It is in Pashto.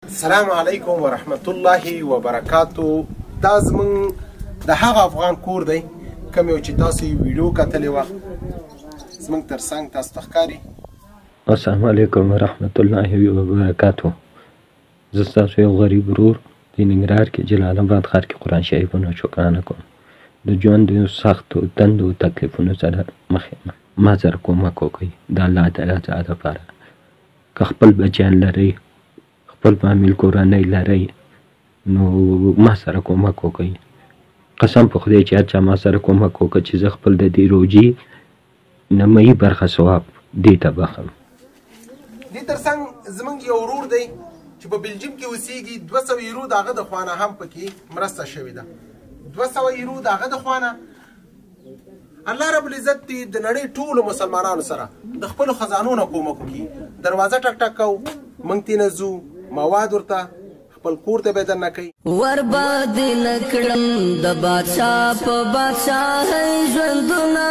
السلام علیکم ورحمت الله وبرکاتو. دا زمون د هغه افغان کور دی کوم یو چې تاسو ویډیو کتلې وه زمونږ تر څنګ تاسو ته ښکاري. السلام علیکم ورحمت الله وبرکاتو. زه ستاسو یو غریب ورور د ننګرهار کې جلال آباد ښار کې قرآن شریفونه شکرانه کوم. د ژوند د سختو تندو تکلیفونو سره مخ یم. ما سره کومک وکړئ د الله تعالی څخه دپاره. که خپل بچیان لرئ، خپل فامیل کورنۍ لرئ، نو ما سره کومک وکړئ. قسم په خدای چې هر چا ما سره کومک وکړ چې زه خپل د دې روجي نیمایي برخه ثواب دې ته بخم. دې تر څنګ زمونږ یو ورور دی چې په بلجیم کې اوسېږي. 200 یورو د هغه د خوانه هم پکې مرسته شوې ده. 200 یورو د هغه د خوانه. الله رب العزت دې د نړۍ ټولو مسلمانانو سره د خپلو خزانو نه کومک وکړي. دروازه ټک ټک کوو، موږ تېنه ځو، مواد ورته خپل کور ته به دننه کوي. ورباد نکړم د بادشاه په بادشاه ژوندونه